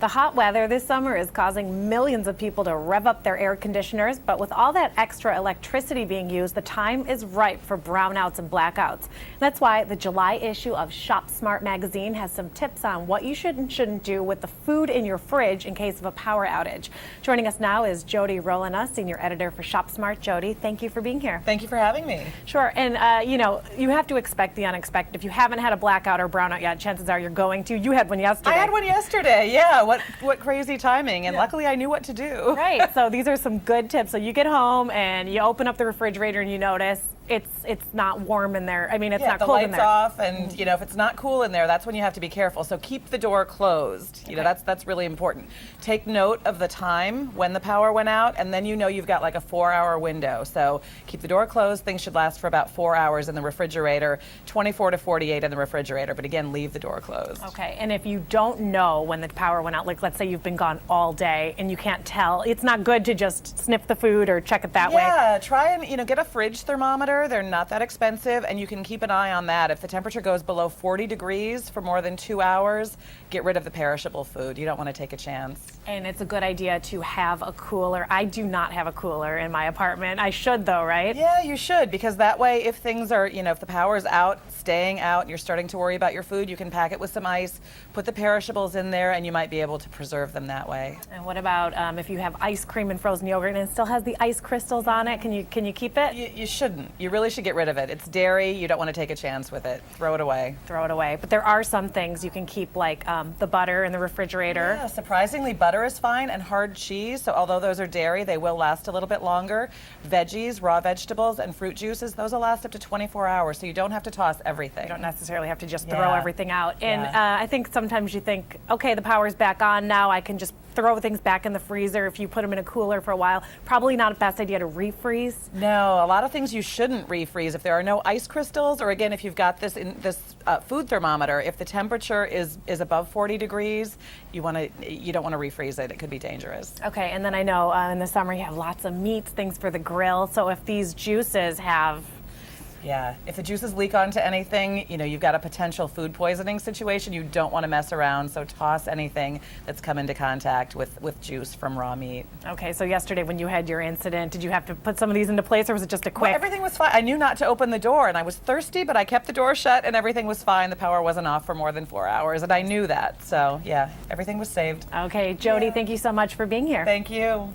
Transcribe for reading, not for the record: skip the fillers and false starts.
The hot weather this summer is causing millions of people to rev up their air conditioners, but with all that extra electricity being used, the time is ripe for brownouts and blackouts. That's why the July issue of ShopSmart Magazine has some tips on what you should and shouldn't do with the food in your fridge in case of a power outage. Joining us now is Jody Rohlena, senior editor for ShopSmart. Jody, thank you for being here. Thank you for having me. Sure, and you know, you have to expect the unexpected. If you haven't had a blackout or brownout yet, chances are you're going to. You had one yesterday. I had one yesterday, yeah. What crazy timing, and luckily I knew what to do. Right, so these are some good tips. So you get home and you open up the refrigerator and you notice it's not warm in there. I mean, it's not cold in there. The lights off, and you know, if it's not cool in there, that's when you have to be careful. So keep the door closed. You know, that's really important. Take note of the time when the power went out, and then you know you've got like a 4-hour window. So keep the door closed. Things should last for about 4 hours in the refrigerator, 24 to 48 in the refrigerator. But again, leave the door closed. Okay, and if you don't know when the power went out, like let's say you've been gone all day and you can't tell, it's not good to just sniff the food or check it that way. Yeah, try and get a fridge thermometer. They're not that expensive, and you can keep an eye on that. If the temperature goes below 40 degrees for more than 2 hours, get rid of the perishable food. You don't want to take a chance. And it's a good idea to have a cooler. I do not have a cooler in my apartment. I should though, right? Yeah, you should, because that way if things are, if the power is out, staying out, and you're starting to worry about your food, you can pack it with some ice, put the perishables in there, and you might be able to preserve them that way. And what about if you have ice cream and frozen yogurt and it still has the ice crystals on it? Can you keep it? You shouldn't. You really should get rid of it. It's dairy. You don't want to take a chance with it. Throw it away. Throw it away. But there are some things you can keep, like the butter in the refrigerator. Yeah, surprisingly, butter is fine, and hard cheese. So although those are dairy, they will last a little bit longer. Veggies, raw vegetables, and fruit juices, those will last up to 24 hours. So you don't have to toss everything. You don't necessarily have to just throw everything out. And Yeah. I think sometimes you think, okay, the power's back on now, I can just throw things back in the freezer. If you put them in a cooler for a while, probably not a best idea to refreeze. No, a lot of things you shouldn't refreeze. If there are no ice crystals, or again, if you've got this food thermometer, if the temperature is above 40 degrees, you don't want to refreeze it. It could be dangerous. Okay, and then I know in the summer you have lots of meats, things for the grill. So if these juices have Yeah, if the juices leak onto anything, you've got a potential food poisoning situation. You don't want to mess around, so toss anything that's come into contact with juice from raw meat. Okay, so yesterday when you had your incident, did you have to put some of these into place, or was it just a quick? Well, everything was fine. I knew not to open the door, and I was thirsty, but I kept the door shut, and everything was fine. The power wasn't off for more than 4 hours, and I knew that. So, yeah, everything was saved. Okay, Jody, thank you so much for being here. Thank you.